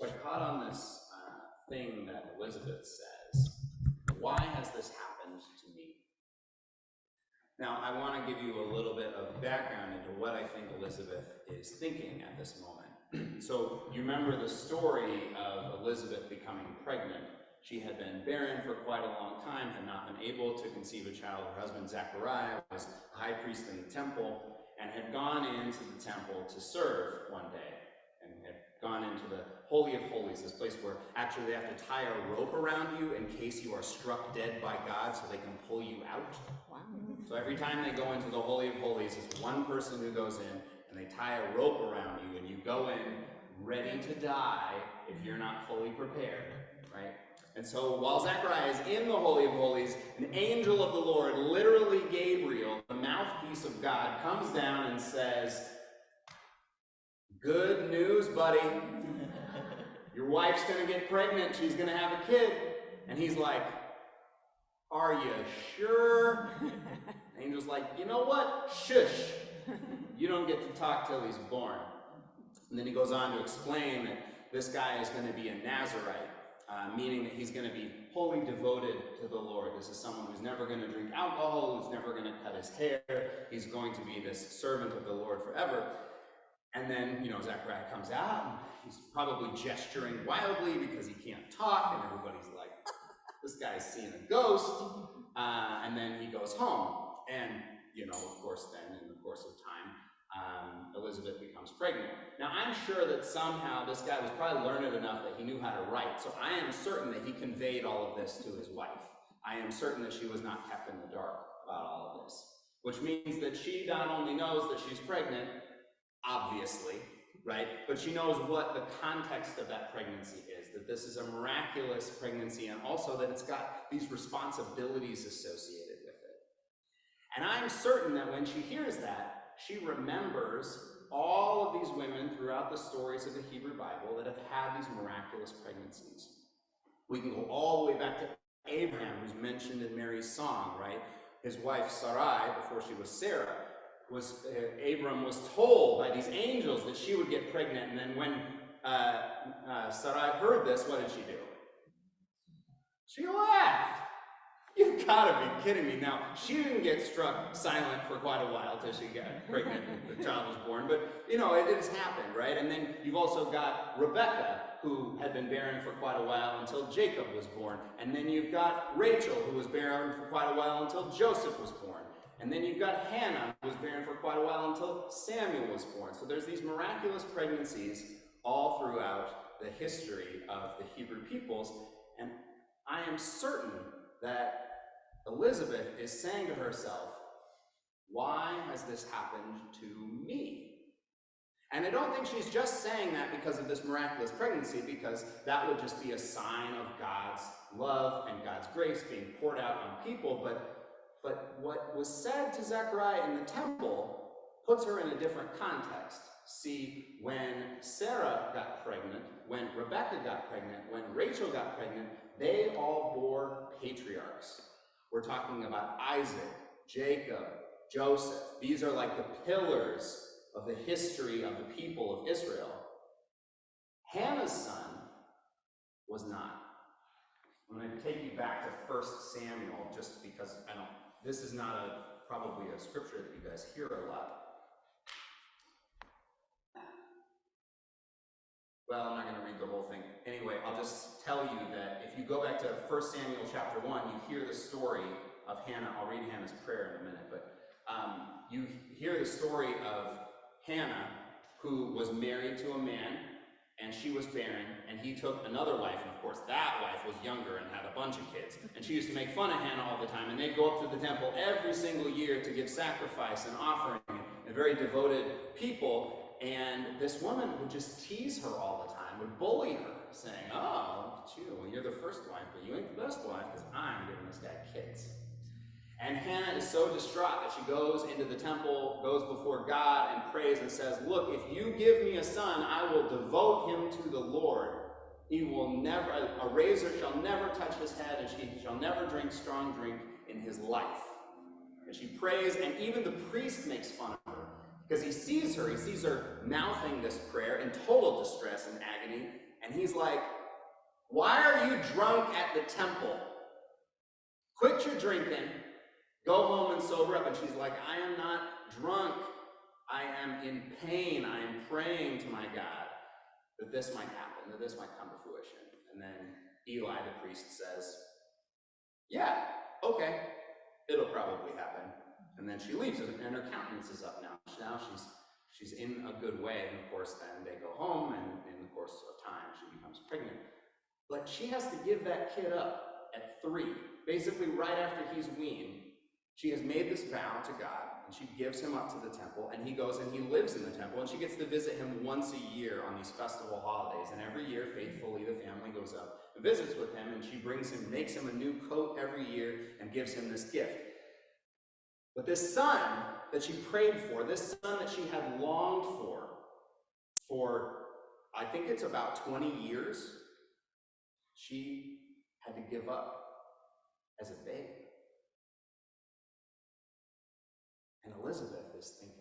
So I caught on this thing that Elizabeth says. Why has this happened to me? Now, I want to give you a little bit of background into what I think Elizabeth is thinking at this moment. So you remember the story of Elizabeth becoming pregnant. She had been barren for quite a long time, had not been able to conceive a child. Her husband Zechariah was the high priest in the temple and had gone into the temple to serve one day, and had gone into the Holy of Holies, this place where actually they have to tie a rope around you in case you are struck dead by God so they can pull you out. Wow. So every time they go into the Holy of Holies, it's one person who goes in, and they tie a rope around you, and you go in ready to die if you're not fully prepared, right? And so while Zechariah is in the Holy of Holies, an angel of the Lord, literally Gabriel, the mouthpiece of God, comes down and says, "Good news, buddy. Your wife's going to get pregnant. She's going to have a kid." And he's like, "Are you sure?" The angel's like, "You know what? Shush. You don't get to talk till he's born." And then he goes on to explain that this guy is going to be a Nazarite, meaning that he's going to be wholly devoted to the Lord. This is someone who's never going to drink alcohol, who's never going to cut his hair. He's going to be this servant of the Lord forever. And then, Zechariah comes out, and he's probably gesturing wildly because he can't talk, and everybody's like, this guy's seeing a ghost. And then he goes home. And, of course, then in the course of time, Elizabeth becomes pregnant. Now, I'm sure that somehow this guy was probably learned enough that he knew how to write. So I am certain that he conveyed all of this to his wife. I am certain that she was not kept in the dark about all of this, which means that she not only knows that she's pregnant, obviously, right? But she knows what the context of that pregnancy is, that this is a miraculous pregnancy, and also that it's got these responsibilities associated with it. And I'm certain that when she hears that, she remembers all of these women throughout the stories of the Hebrew Bible that have had these miraculous pregnancies. We can go all the way back to Abraham, who's mentioned in Mary's song, right? His wife Sarai, before she was Sarah, Abram was told by these angels that she would get pregnant, and then when Sarai heard this, what did she do? She laughed. You've got to be kidding me. Now, she didn't get struck silent for quite a while till she got pregnant and the child was born, but it has happened, right? And then you've also got Rebecca, who had been barren for quite a while until Jacob was born, and then you've got Rachel, who was barren for quite a while until Joseph was born. And then you've got Hannah, who was barren for quite a while until Samuel was born. So there's these miraculous pregnancies all throughout the history of the Hebrew peoples. And I am certain that Elizabeth is saying to herself, why has this happened to me? And I don't think she's just saying that because of this miraculous pregnancy, because that would just be a sign of God's love and God's grace being poured out on people. But what was said to Zechariah in the temple puts her in a different context. See, when Sarah got pregnant, when Rebecca got pregnant, when Rachel got pregnant, they all bore patriarchs. We're talking about Isaac, Jacob, Joseph. These are like the pillars of the history of the people of Israel. Hannah's son was not. I'm going to take you back to 1 Samuel, just because this is not probably a scripture that you guys hear a lot. Well, I'm not going to read the whole thing. Anyway, I'll just tell you that if you go back to 1 Samuel chapter 1, you hear the story of Hannah. I'll read Hannah's prayer in a minute, but you hear the story of Hannah, who was married to a man, and she was barren, and he took another wife, and of course that wife was younger and had a bunch of kids. And she used to make fun of Hannah all the time, and they'd go up to the temple every single year to give sacrifice and offering, and very devoted people. And this woman would just tease her all the time, would bully her, saying, "Oh, look at you, well, you're the first wife, but you ain't the best wife, because I'm giving this guy kids." And Hannah is so distraught that she goes into the temple, goes before God and prays and says, "Look, if you give me a son, I will devote him to the Lord. He will never, a razor shall never touch his head, and he shall never drink strong drink in his life." And she prays, and even the priest makes fun of her, because he sees her mouthing this prayer in total distress and agony, And he's like, why are you drunk at the temple? Quit your drinking, go home and sober up. And she's like, I am not drunk. I am in pain. I am praying to my God that this might happen, that this might come to fruition. And then Eli, the priest, says, yeah, okay, it'll probably happen. And then she leaves, and her countenance is up now. Now she's in a good way, and of course then they go home, and in the course of time she becomes pregnant. But she has to give that kid up at 3, basically right after he's weaned. She has made this vow to God, and she gives him up to the temple, and he goes and he lives in the temple, and she gets to visit him once a year on these festival holidays. And every year, faithfully, the family goes up and visits with him, and she makes him a new coat every year and gives him this gift. But this son that she prayed for, this son that she had longed for I think it's about 20 years, she had to give up as a babe. And Elizabeth is thinking,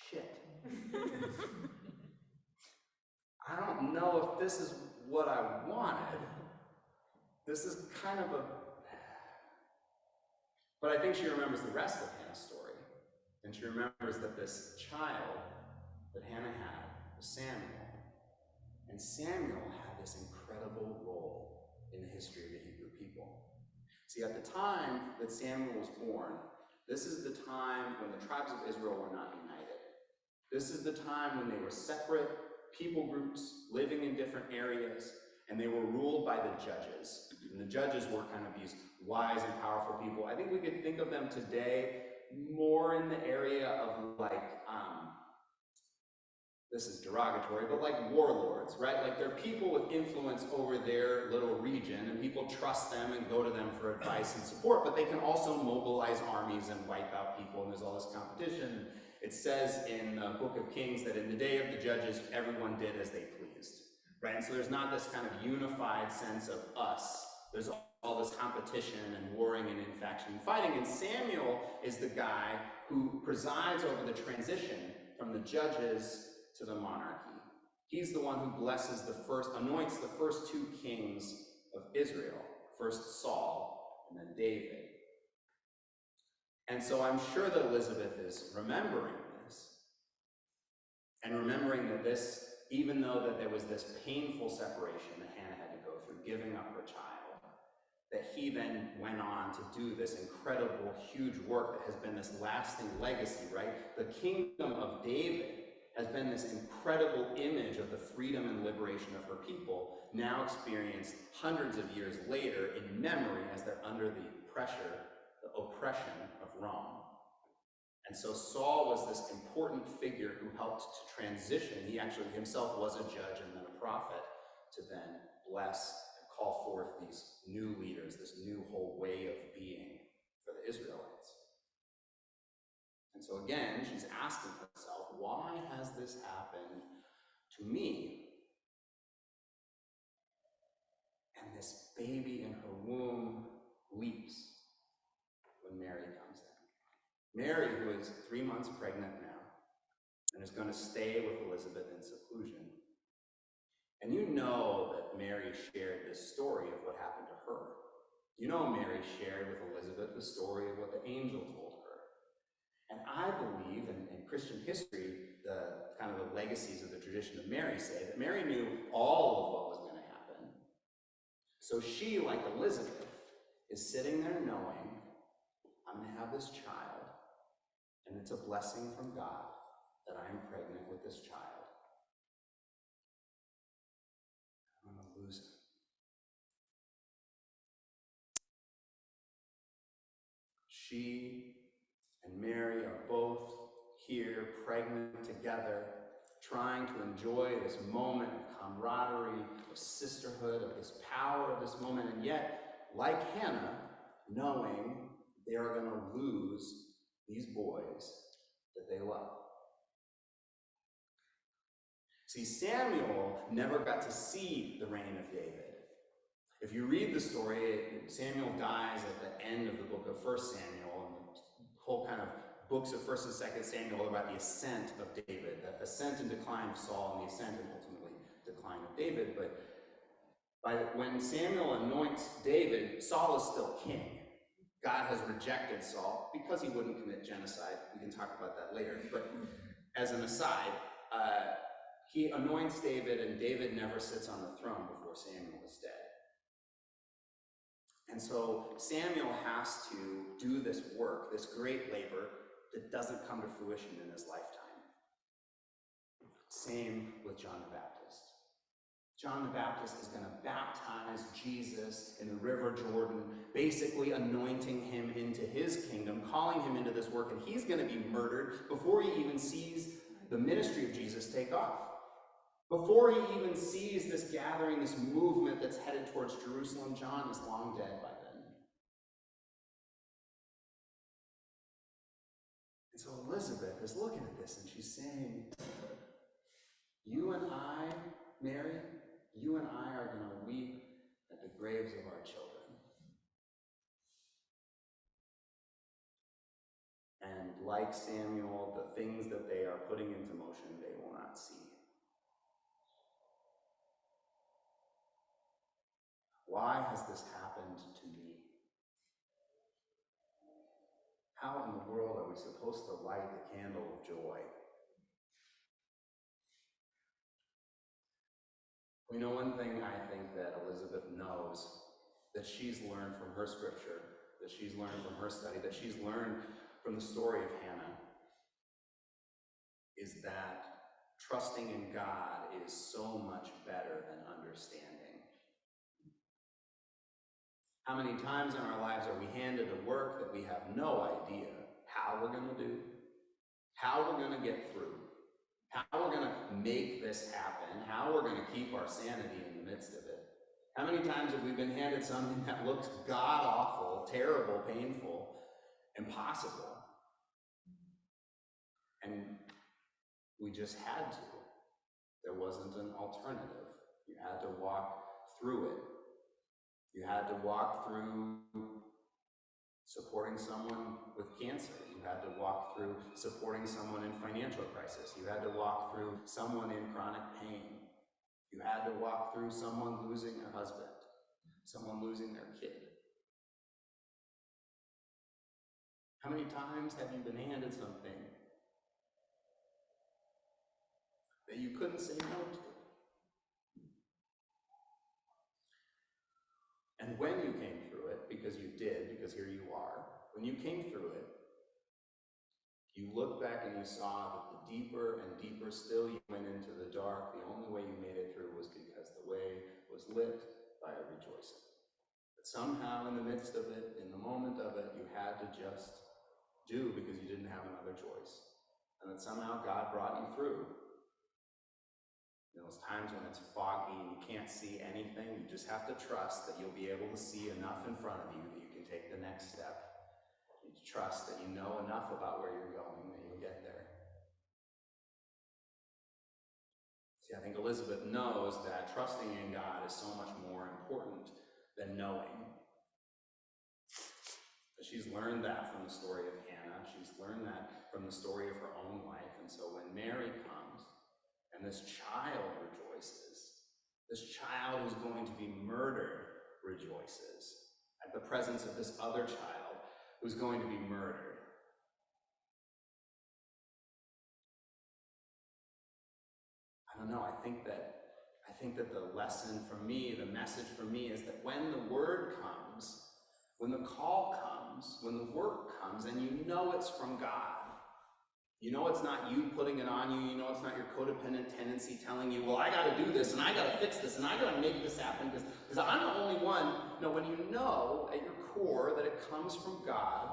shit. I don't know if this is what I wanted. This is kind of a... But I think she remembers the rest of Hannah's story. And she remembers that this child that Hannah had was Samuel. And Samuel had this incredible role in the history of the Hebrew people. See, at the time that Samuel was born, this is the time when the tribes of Israel were not united. This is the time when they were separate people groups living in different areas, and they were ruled by the judges. And the judges were kind of these wise and powerful people. I think we could think of them today more in the area of like, this is derogatory, but like warlords, right? Like they're people with influence over their little region, and people trust them and go to them for advice and support, but they can also mobilize armies and wipe out people, and there's all this competition. It says in the book of Kings that in the day of the judges, everyone did as they pleased, right? And so there's not this kind of unified sense of us. There's all this competition and warring and infaction and fighting, and Samuel is the guy who presides over the transition from the judges to the monarchy. He's the one who anoints the first 2 kings of Israel, first Saul and then David. And so I'm sure that Elizabeth is remembering this, and remembering that this, even though that there was this painful separation that Hannah had to go through, giving up her child, that he then went on to do this incredible, huge work that has been this lasting legacy, right? The kingdom of David has been this incredible image of the freedom and liberation of her people, now experienced hundreds of years later in memory as they're under the pressure, the oppression of Rome. And so Saul was this important figure who helped to transition. He actually himself was a judge and then a prophet to then bless and call forth these new leaders, this new whole way of being for the Israelites. And so again, she's asking herself, why has this happened to me? And this baby in her womb weeps when Mary comes in. Mary, who is 3 months pregnant now, and is going to stay with Elizabeth in seclusion. And you know that Mary shared this story of what happened to her. You know Mary shared with Elizabeth the story of what the angel told her. And I believe, in Christian history, the kind of the legacies of the tradition of Mary say that Mary knew all of what was going to happen. So she, like Elizabeth, is sitting there knowing, I'm going to have this child, and it's a blessing from God that I am pregnant with this child. I'm going to lose it. She and Mary are both here, pregnant together, trying to enjoy this moment of camaraderie, of sisterhood, of this power of this moment, and yet, like Hannah, knowing they are going to lose these boys that they love. See, Samuel never got to see the reign of David. If you read the story, Samuel dies at the end of the book of 1 Samuel, and the whole kind of books of 1st and 2nd Samuel are about the ascent of David, the ascent and decline of Saul, and the ascent and ultimately decline of David, but when Samuel anoints David, Saul is still king. God has rejected Saul because he wouldn't commit genocide. We can talk about that later. But as an aside, he anoints David, and David never sits on the throne before Samuel is dead. And so Samuel has to do this work, this great labor that doesn't come to fruition in his lifetime. Same with John the Baptist. John the Baptist is going to baptize Jesus in the River Jordan, basically anointing him into his kingdom, calling him into this work, and he's going to be murdered before he even sees the ministry of Jesus take off. Before he even sees this gathering, this movement that's headed towards Jerusalem, John is long dead by then. And so Elizabeth is looking at this and she's saying, you and I, Mary, you and I are going to weep at the graves of our children. And like Samuel, the things that they are putting into motion, they will not see. Why has this happened to me? How in the world are we supposed to light the candle of joy? You know, one thing I think that Elizabeth knows, that she's learned from her scripture, that she's learned from her study, that she's learned from the story of Hannah, is that trusting in God is so much better than understanding. How many times in our lives are we handed a work that we have no idea how we're going to do, how we're going to get through, how we're going to make this happen, how we're going to keep our sanity in the midst of it? How many times have we been handed something that looks god-awful, terrible, painful, impossible, and we just had to? There wasn't an alternative. You had to walk through it. You had to walk through supporting someone with cancer. You had to walk through supporting someone in financial crisis. You had to walk through someone in chronic pain. You had to walk through someone losing their husband, someone losing their kid. How many times have you been handed something that you couldn't say no to? And when you came through it, because you did, because here you are, when you came through it, you looked back and you saw that the deeper and deeper still you went into the dark, the only way you made it through was because the way was lit by a rejoicing. That somehow in the midst of it, in the moment of it, you had to just do because you didn't have another choice. And that somehow God brought you through. In those times when it's foggy and you can't see anything, you just have to trust that you'll be able to see enough in front of you that you can take the next step. You trust that you know enough about where you're going that you'll get there. See, I think Elizabeth knows that trusting in God is so much more important than knowing. She's learned that from the story of Hannah. She's learned that from the story of her own life. And so when Mary comes, and this child rejoices, this child who's going to be murdered rejoices at the presence of this other child who's going to be murdered. I don't know, I think that the lesson for me, the message for me is that when the word comes, when the call comes, when the work comes, and you know it's from God, you know it's not you putting it on you, you know it's not your codependent tendency telling you, well, I got to do this, and I got to fix this, and I got to make this happen, because I'm the only one. No, when you know at your core that it comes from God,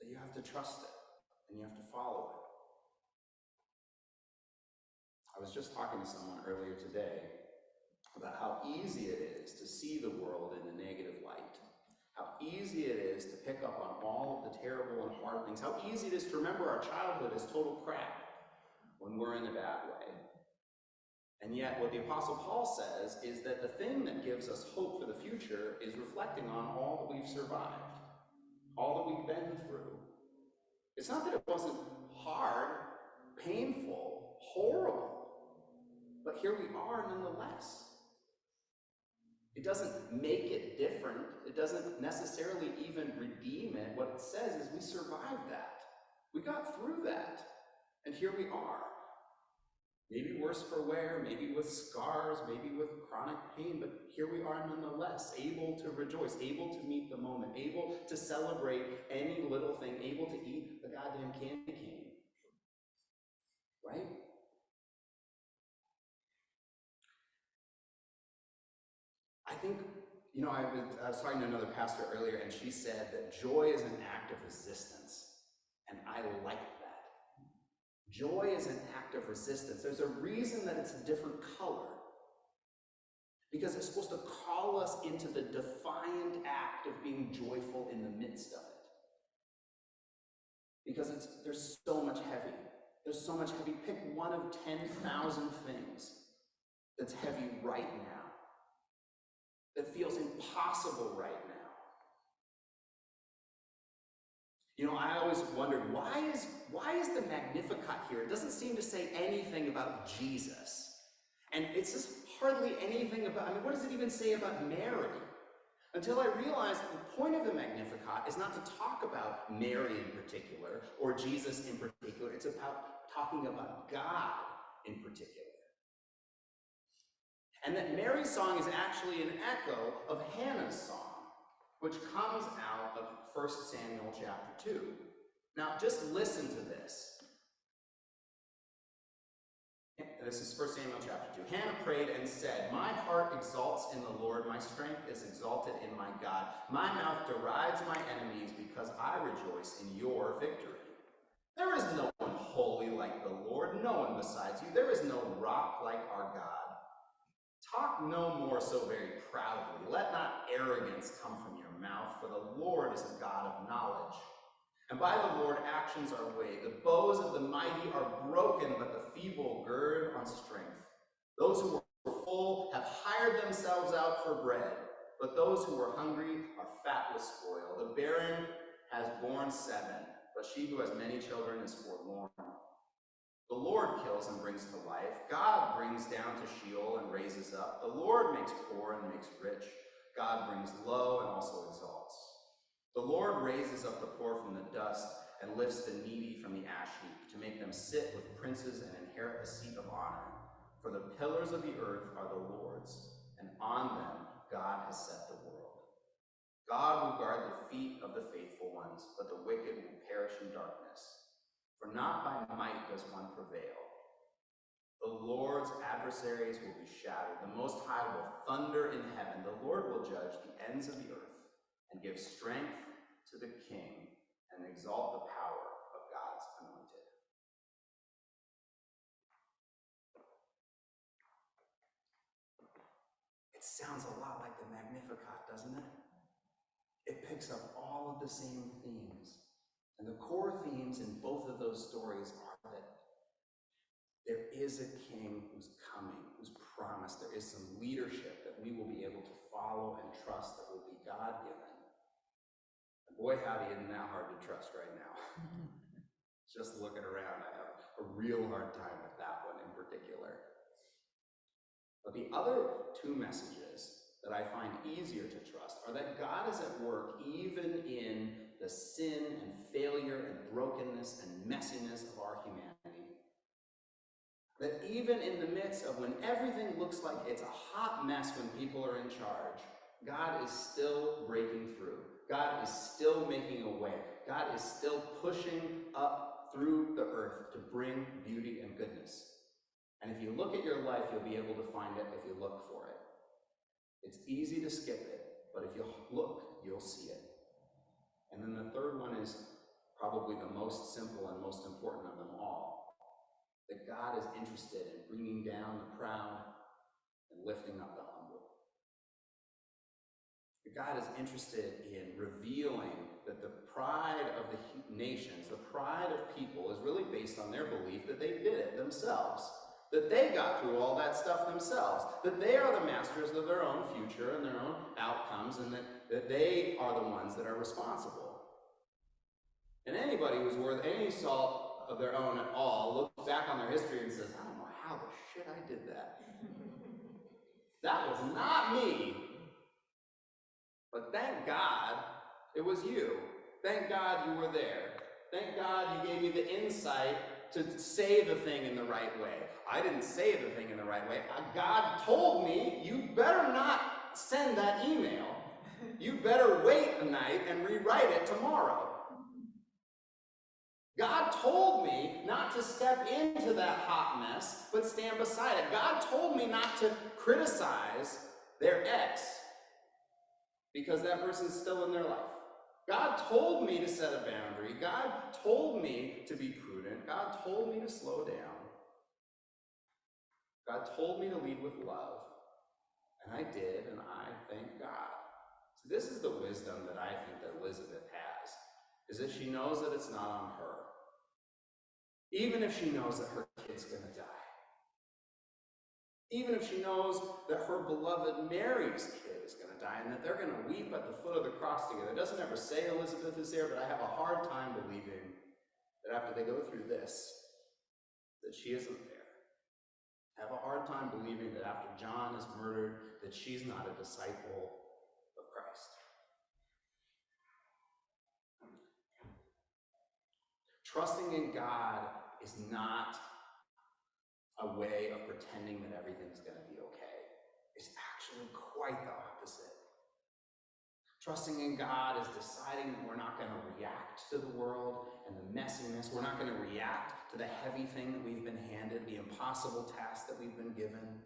that you have to trust it, and you have to follow it. I was just talking to someone earlier today about how easy it is to see the world in a negative light. How easy it is to pick up on all of the terrible and hard things. How easy it is to remember our childhood as total crap when we're in a bad way. And yet what the Apostle Paul says is that the thing that gives us hope for the future is reflecting on all that we've survived, all that we've been through. It's not that it wasn't hard. painful, horrible. But here we are nonetheless. It doesn't make it different. It doesn't necessarily even redeem it. What it says is we survived that. We got through that. And here we are. Maybe worse for wear, maybe with scars, maybe with chronic pain, but here we are nonetheless, able to rejoice, able to meet the moment, able to celebrate any little thing, able to eat the goddamn candy cane. Right? I think, I was talking to another pastor earlier, and she said that joy is an act of resistance. And I like that. Joy is an act of resistance. There's a reason that it's a different color. Because it's supposed to call us into the defiant act of being joyful in the midst of it. Because there's so much heavy. There's so much heavy. Pick one of 10,000 things that's heavy right now. That feels impossible right now. I always wondered, why is the Magnificat here? It doesn't seem to say anything about Jesus. And it's just hardly anything about, what does it even say about Mary? Until I realized the point of the Magnificat is not to talk about Mary in particular, or Jesus in particular. It's about talking about God in particular. And that Mary's song is actually an echo of Hannah's song, which comes out of 1 Samuel chapter 2. Now, just listen to this. This is 1 Samuel chapter 2. Hannah prayed and said, "My heart exalts in the Lord, my strength is exalted in my God. My mouth derides my enemies because I rejoice in your victory. There is no one holy like the Lord, no one besides you. There is no rock like our God. Talk no more so very proudly. Let not arrogance come from your mouth, for the Lord is a God of knowledge. And by the Lord actions are weighed. The bows of the mighty are broken, but the feeble gird on strength. Those who were full have hired themselves out for bread, but those who were hungry are fat with spoil. The barren has borne 7, but she who has many children is forlorn. The Lord kills and brings to life. God brings down to Sheol and raises up. The Lord makes poor and makes rich. God brings low and also exalts. The Lord raises up the poor from the dust and lifts the needy from the ash heap to make them sit with princes and inherit a seat of honor. For the pillars of the earth are the Lord's, and on them God has set the world. God will guard the feet of the faithful ones, but the wicked will perish in darkness. For not by might does one prevail. The Lord's adversaries will be shattered. The Most High will thunder in heaven. The Lord will judge the ends of the earth and give strength to the king and exalt the power of God's anointed." It sounds a lot like the Magnificat, doesn't it? It picks up all of the same themes. And the core themes in both of those stories are that there is a king who's coming, who's promised. There is some leadership that we will be able to follow and trust that will be God-given. And boy, howdy, isn't that hard to trust right now. Just looking around, I have a real hard time with that one in particular. But the other 2 messages that I find easier to trust are that God is at work even in the sin and failure and brokenness and messiness of our humanity. That even in the midst of when everything looks like it's a hot mess when people are in charge, God is still breaking through. God is still making a way. God is still pushing up through the earth to bring beauty and goodness. And if you look at your life, you'll be able to find it if you look for it. It's easy to skip it, but if you look, you'll see it. And then the third one is probably the most simple and most important of them all. That God is interested in bringing down the proud and lifting up the humble. That God is interested in revealing that the pride of the nations, the pride of people, is really based on their belief that they did it themselves. That they got through all that stuff themselves. That they are the masters of their own future and their own outcomes, and that they are the ones that are responsible. And anybody who's worth any salt of their own at all looks back back on their history and says, I don't know how the shit I did that. That was not me. But thank God it was you. Thank God you were there. Thank God you gave me the insight to say the thing in the right way. I didn't say the thing in the right way. God told me, you better not send that email. You better wait a night and rewrite it tomorrow. God told me not to step into that hot mess, but stand beside it. God told me not to criticize their ex because that person's still in their life. God told me to set a boundary. God told me to be prudent. God told me to slow down. God told me to lead with love. And I did, and I thank God. So this is the wisdom that I think that Elizabeth has, is that she knows that it's not on her. Even if she knows that her kid's going to die. Even if she knows that her beloved Mary's kid is going to die and that they're going to weep at the foot of the cross together. It doesn't ever say Elizabeth is there, but I have a hard time believing that after they go through this, that she isn't there. I have a hard time believing that after John is murdered, that she's not a disciple of Christ. Trusting in God is not a way of pretending that everything's going to be okay. It's actually quite the opposite. Trusting in God is deciding that we're not going to react to the world and the messiness. We're not going to react to the heavy thing that we've been handed, the impossible task that we've been given.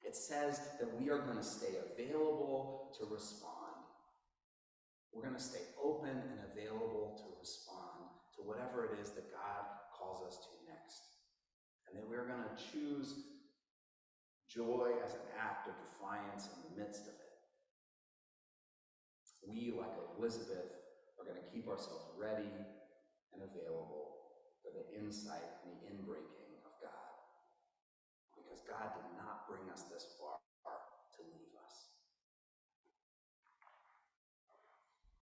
It says that we are going to stay available to respond. We're going to stay open and available to respond to whatever it is that God calls us to next. And then we're going to choose joy as an act of defiance in the midst of it. We, like Elizabeth, are going to keep ourselves ready and available for the insight and the inbreaking of God. Because God did not bring us this